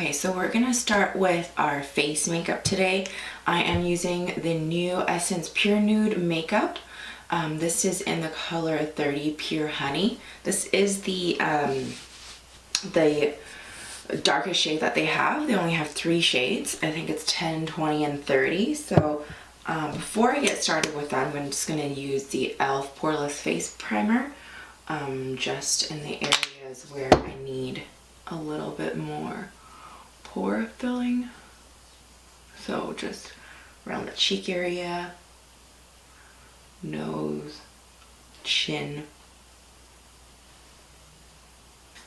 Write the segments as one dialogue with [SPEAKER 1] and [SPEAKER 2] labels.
[SPEAKER 1] Okay, so we're gonna start with our face makeup today. I am using the new Essesnce Pure Nude makeup. This is in the color 30 Pure Honey. This is the darkest shade that they have. They only have 3 shades. I think it's 10, 20, and 30. So before I get started with that, I'm just gonna use the E.L.F Poreless Face Primer just in the areas where I need a little bit more pore filling. So just around the cheek area, nose, chin.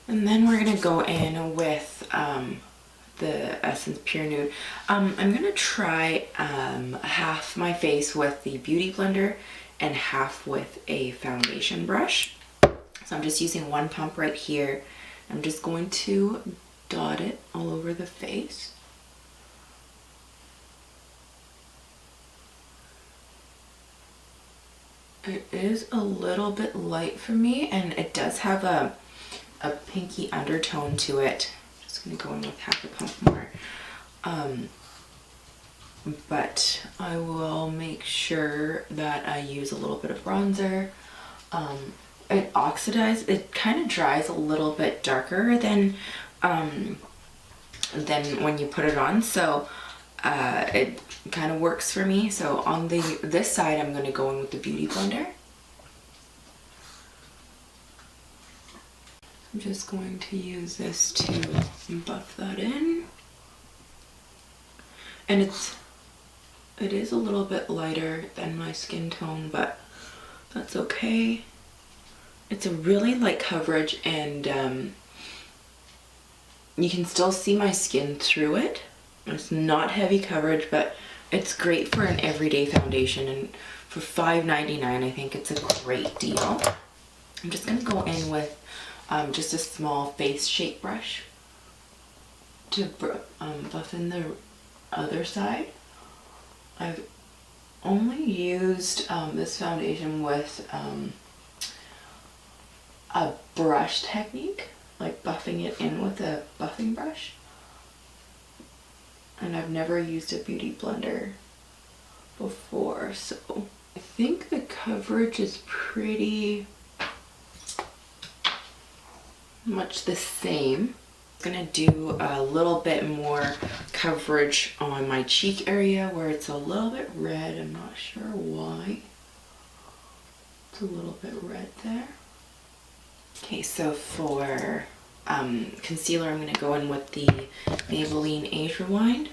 [SPEAKER 1] And then we're gonna go in with the Essesnce Pure Nude. I'm gonna try half my face with the Beauty Blender and half with a foundation brush. So I'm just using one pump right here. I'm just going to dot it all over the face. It is a little bit light for me, and it does have a pinky undertone to it. Just gonna go in with half a pump more. But I will make sure that I use a little bit of bronzer. It oxidizes, it kind of dries a little bit darker than when you put it on, so it kind of works for me. So on this side, I'm going to go in with the Beauty Blender. I'm just going to use this to buff that in, and it is a little bit lighter than my skin tone, but that's okay. It's a really light coverage, and you can still see my skin through it. It's not heavy coverage, but it's great for an everyday foundation, and for $5.99 I think it's a great deal. I'm just gonna go in with just a small face shape brush to buff in the other side. I've only used this foundation with a brush technique, like buffing it in with a buffing brush, and I've never used a Beauty Blender before, so I think the coverage is pretty much the same. I'm gonna do a little bit more coverage on my cheek area where it's a little bit red. I'm not sure why. It's a little bit red there. Okay, so for concealer, I'm going to go in with the Maybelline Age Rewind.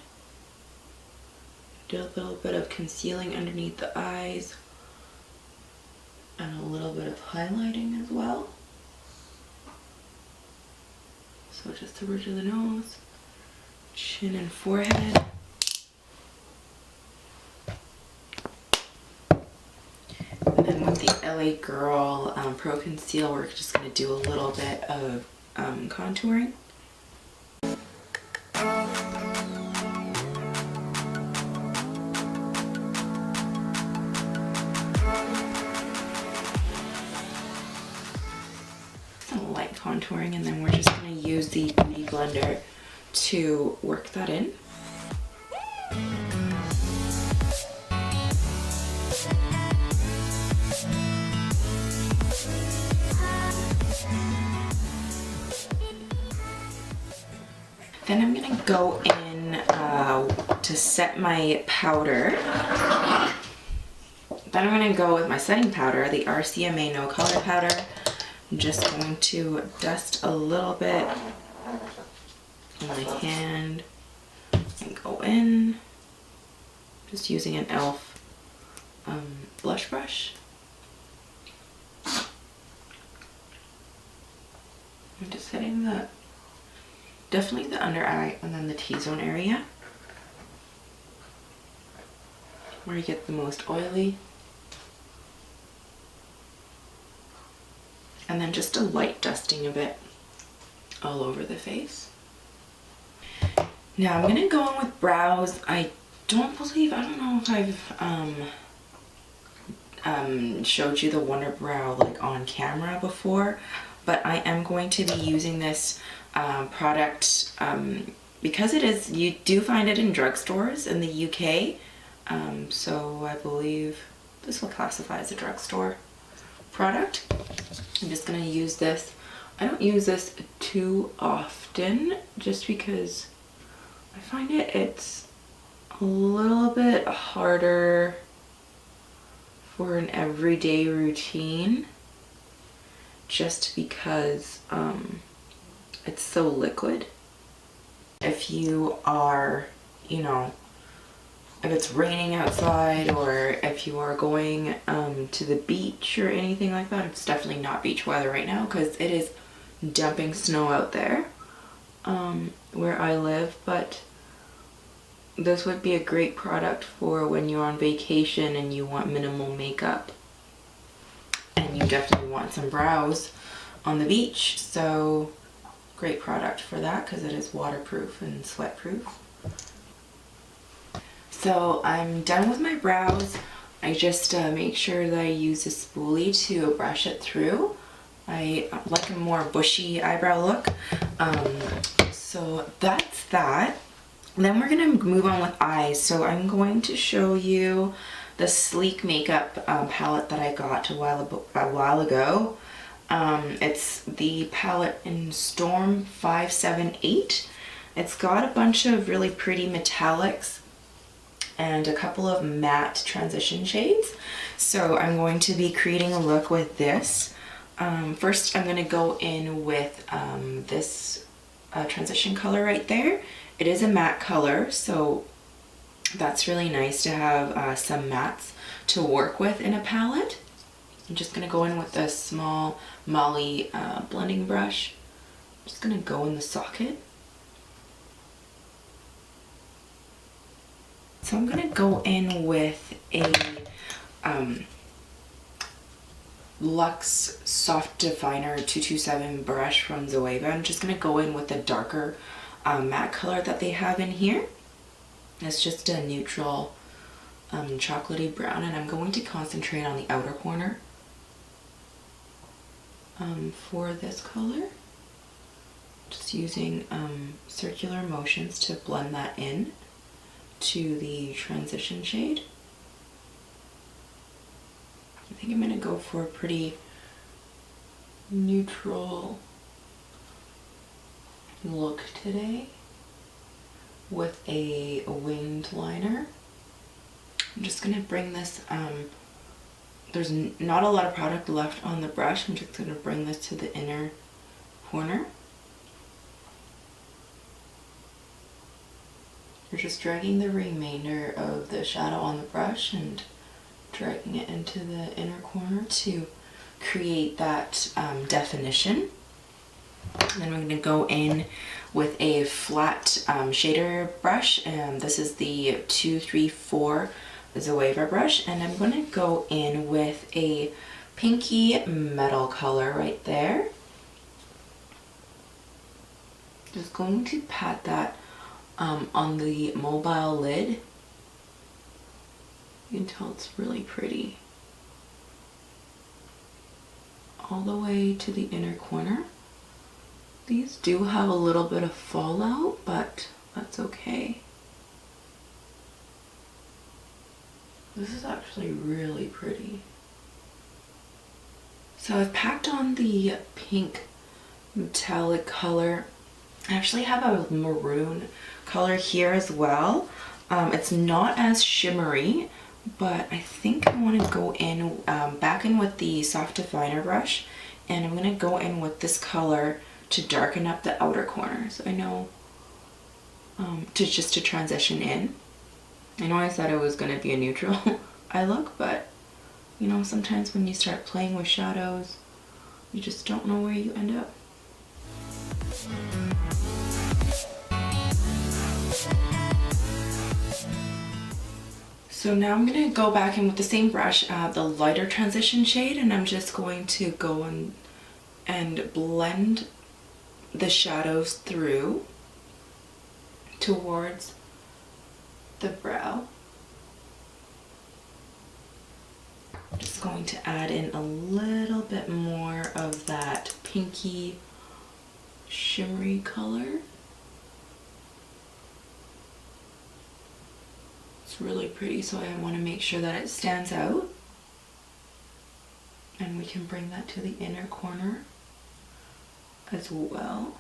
[SPEAKER 1] Do a little bit of concealing underneath the eyes and a little bit of highlighting as well. So just the ridge of the nose, chin and forehead. And then with the LA Girl Pro Conceal, we're just going to do a little bit of contouring. Some light contouring, and then we're just going to use the Beauty Blender to work that in. Then I'm gonna go in to set my powder. Then I'm gonna go with my setting powder, the RCMA No Color Powder. I'm just going to dust a little bit on my hand and go in. Just using an E.L.F blush brush. I'm just hitting the definitely the under eye and then the T-zone area where you get the most oily, and then just a light dusting of it all over the face. Now I'm gonna go in with brows. I don't know if I've showed you the Wunderbrow like on camera before, but I am going to be using this product because it is, you do find it in drugstores in the UK. So I believe this will classify as a drugstore product. I'm just gonna use this. I don't use this too often just because I find it's a little bit harder for an everyday routine, just because it's so liquid. If you are, you know, if it's raining outside, or if you are going to the beach or anything like that, it's definitely not beach weather right now because it is dumping snow out there where I live, but this would be a great product for when you're on vacation and you want minimal makeup and you definitely want some brows on the beach. So great product for that because it is waterproof and sweat proof. So I'm done with my brows. I just make sure that I use a spoolie to brush it through. I like a more bushy eyebrow look. So that's that. Then we're gonna move on with eyes. So I'm going to show you the Sleek Makeup palette that I got a while ago. It's the palette in Storm 578. It's got a bunch of really pretty metallics and a couple of matte transition shades. So I'm going to be creating a look with this. First I'm going to go in with this transition color right there. It is a matte color, so that's really nice to have some mattes to work with in a palette. I'm just going to go in with a small Molly blending brush. I'm just going to go in the socket. So I'm going to go in with a Luxe Soft Definer 227 brush from CzzleBeauty. I'm just going to go in with the darker matte color that they have in here. It's just a neutral chocolatey brown, and I'm going to concentrate on the outer corner for this color. Just using circular motions to blend that in to the transition shade. I think I'm going to go for a pretty neutral look today with a winged liner. I'm just going to bring this, there's not a lot of product left on the brush. I'm just going to bring this to the inner corner. You're just dragging the remainder of the shadow on the brush and dragging it into the inner corner to create that definition. And then we're going to go in with a flat shader brush. This is the 234 CzzleBeauty brush, and I'm going to go in with a pinky metal color right there. Just going to pat that on the mobile lid. You can tell it's really pretty. All the way to the inner corner. These do have a little bit of fallout, but that's okay. This is actually really pretty. So I've packed on the pink metallic color. I actually have a maroon color here as well. It's not as shimmery, but I think I want to go in back in with the soft definer brush, and I'm going to go in with this color to darken up the outer corners. I know to transition in. I know I said it was going to be a neutral eye look, but you know, sometimes when you start playing with shadows, you just don't know where you end up. So now I'm going to go back in with the same brush, the lighter transition shade, and I'm just going to go in and blend the shadows through towards the brow. I'm just going to add in a little bit more of that pinky shimmery color. It's really pretty, so I want to make sure that it stands out. And we can bring that to the inner corner as well.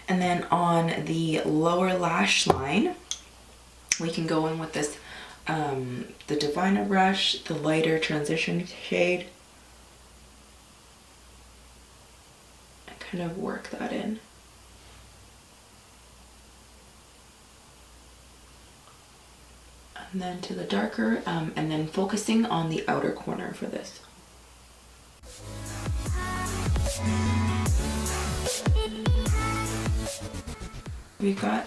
[SPEAKER 1] And then on the lower lash line, we can go in with this, the Divina brush, the lighter transition shade, and kind of work that in. And then to the darker, and then focusing on the outer corner for this. We've got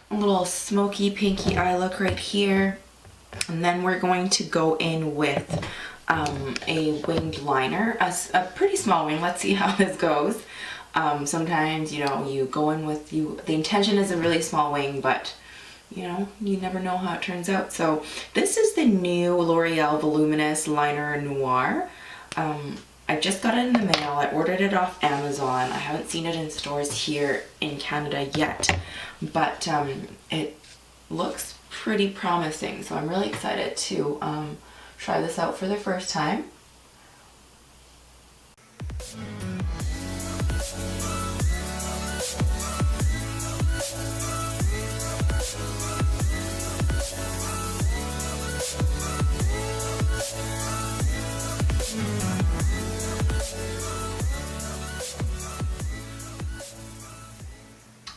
[SPEAKER 1] a little smoky pinky eye look right here, and then we're going to go in with a winged liner, a pretty small wing. Let's see how this goes. Sometimes, you know, you go in with, the intention is a really small wing, but you know, you never know how it turns out. So this is the new L'Oreal Voluminous Liner Noir. I just got it in the mail. I ordered it off Amazon. I haven't seen it in stores here in Canada yet, but it looks pretty promising. So I'm really excited to try this out for the first time.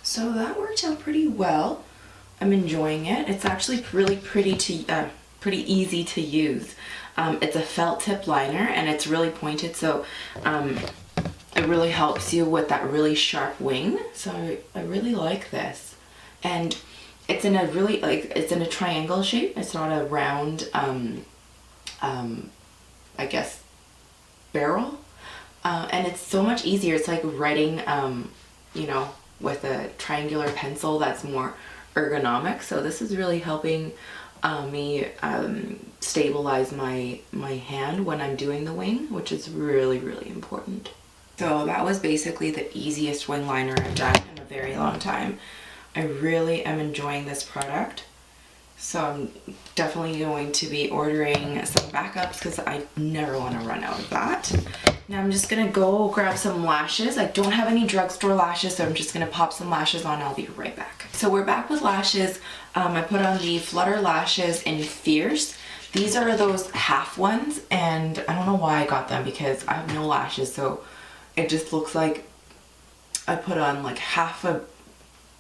[SPEAKER 1] So that worked out pretty well. I'm enjoying it. It's actually really pretty easy to use. It's a felt tip liner and it's really pointed, so it really helps you with that really sharp wing. So I really like this, and it's in a really it's in a triangle shape. It's not a round, I guess, barrel, and it's so much easier. It's like writing, you know, with a triangular pencil that's more ergonomic. So this is really helping me stabilize my hand when I'm doing the wing, which is really, really important. So that was basically the easiest wing liner I've done in a very long time. I really am enjoying this product. So I'm definitely going to be ordering some backups because I never want to run out of that. Now I'm just going to go grab some lashes. I don't have any drugstore lashes, so I'm just going to pop some lashes on. I'll be right back. So we're back with lashes. I put on the Flutter lashes in Fierce. These are those half ones, and I don't know why I got them because I have no lashes, so it just looks like I put on like half a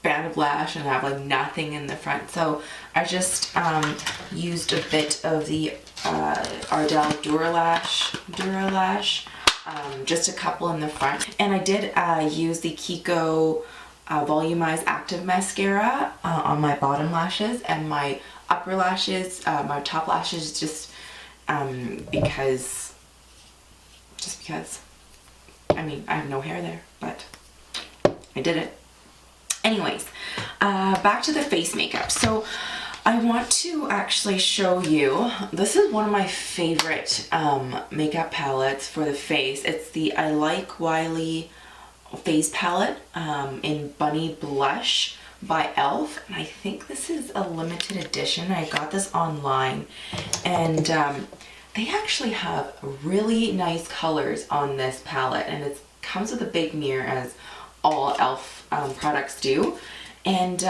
[SPEAKER 1] band of lash and I have like nothing in the front. So I just used a bit of the Ardell Duralash, just a couple in the front, and I did use the KIKO Volumize Active Mascara on my bottom lashes and my upper lashes, my top lashes, just because I mean, I have no hair there, but I did it. Anyways, back to the face makeup. So I want to actually show you, this is one of my favorite makeup palettes for the face. It's the ilikewylie Face Palette in Bunny Blush by E.L.F. And I think this is a limited edition. I got this online, and they actually have really nice colors on this palette, and it comes with a big mirror, as all E.L.F. Products do. And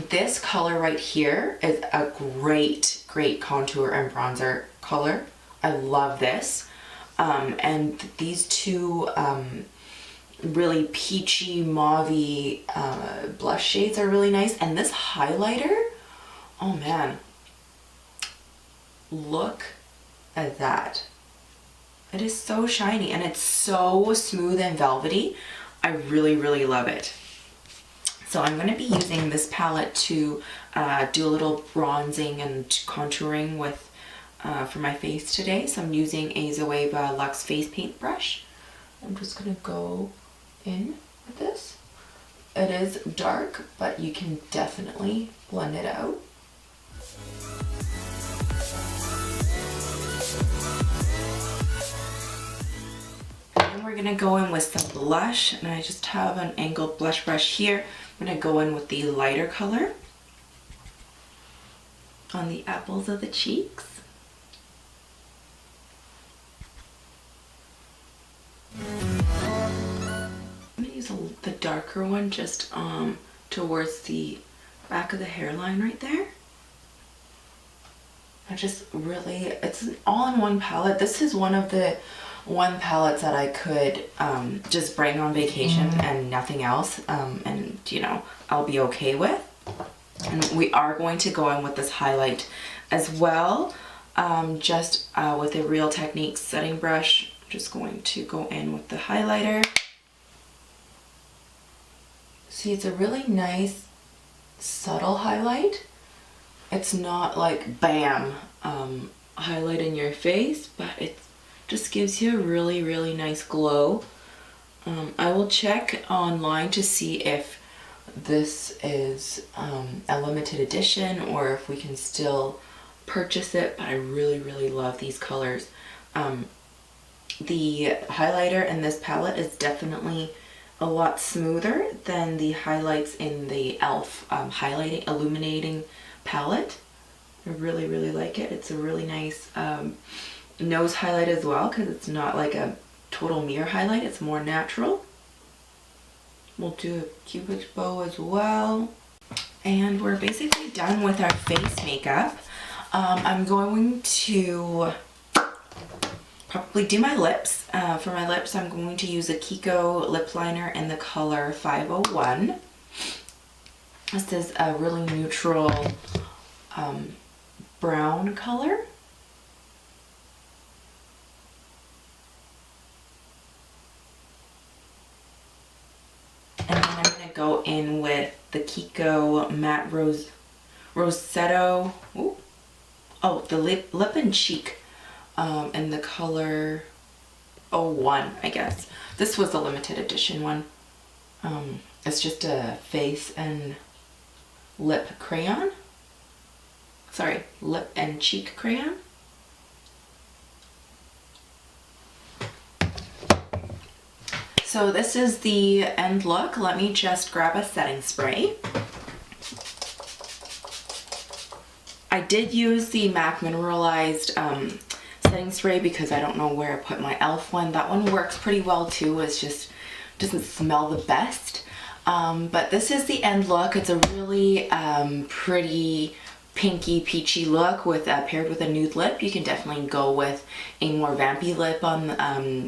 [SPEAKER 1] this color right here is a great contour and bronzer color. I love this. And these two really peachy mauvey blush shades are really nice. And this highlighter, oh man, look at that. It is so shiny and it's so smooth and velvety. I really, really love it. So I'm going to be using this palette to do a little bronzing and contouring with for my face today. So I'm using a Zoeva Luxe Face Paint brush. I'm just going to go in with this. It is dark, but you can definitely blend it out. And we're going to go in with some blush, and I just have an angled blush brush here. I'm going to go in with the lighter color on the apples of the cheeks. I'm going to use the darker one just towards the back of the hairline right there. I just really, it's an all-in-one palette. This is one of the palettes that I could just bring on vacation and nothing else, and you know, I'll be okay with. And we are going to go in with this highlight as well, just with a Real Techniques setting brush. Just going to go in with the highlighter. See, it's a really nice subtle highlight. It's not like bam highlight in your face, but it just gives you a really, really nice glow. I will check online to see if this is a limited edition or if we can still purchase it, but I really, really love these colors. The highlighter in this palette is definitely a lot smoother than the highlights in the E.L.F highlighting illuminating palette. I really, really like it. It's a really nice nose highlight as well, because it's not like a total mirror highlight, it's more natural. We'll do a cupid's bow as well. And we're basically done with our face makeup. I'm going to probably do my lips. For my lips, I'm going to use a KIKO Lipliner in the color 501. This is a really neutral brown color. And then I'm going to go in with the KIKO Matte Rossetto. Ooh. Oh, the lip and cheek in the color 01, I guess. This was a limited edition one. It's just a face and lip crayon. Sorry, lip and cheek crayon. So this is the end look. Let me just grab a setting spray. I did use the MAC Mineralized setting spray because I don't know where I put my E.L.F one. That one works pretty well too. It's just doesn't smell the best. But this is the end look. It's a really pretty pinky peachy look with paired with a nude lip. You can definitely go with a more vampy lip on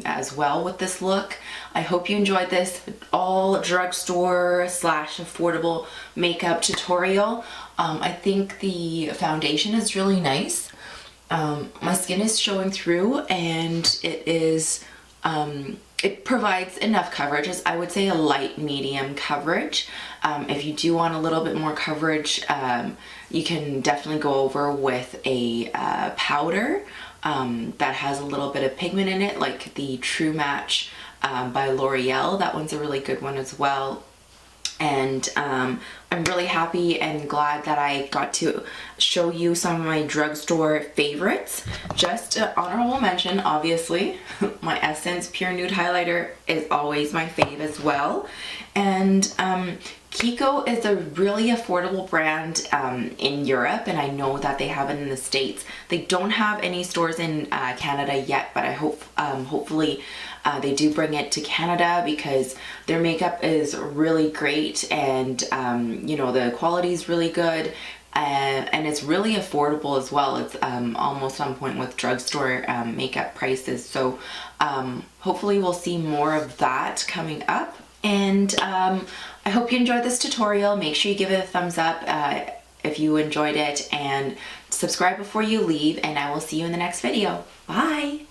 [SPEAKER 1] as well with this look. I hope you enjoyed this all drugstore / affordable makeup tutorial. I think the foundation is really nice. My skin is showing through, and it is it provides enough coverage. As I would say a light medium coverage. If you do want a little bit more coverage, you can definitely go over with a powder that has a little bit of pigment in it, like the True Match by L'Oreal. That one's a really good one as well. And I'm really happy and glad that I got to show you some of my drugstore favorites. Just an honorable mention, obviously, my Essesnce Pure Nude Highlighter is always my fave as well. And KIKO is a really affordable brand in Europe, and I know that they have it in the States. They don't have any stores in Canada yet, but I hope hopefully they do bring it to Canada, because their makeup is really great, and you know, the quality is really good, and it's really affordable as well. It's almost on point with drugstore makeup prices. So hopefully we'll see more of that coming up. And I hope you enjoyed this tutorial. Make sure you give it a thumbs up if you enjoyed it, and subscribe before you leave, and I will see you in the next video. Bye!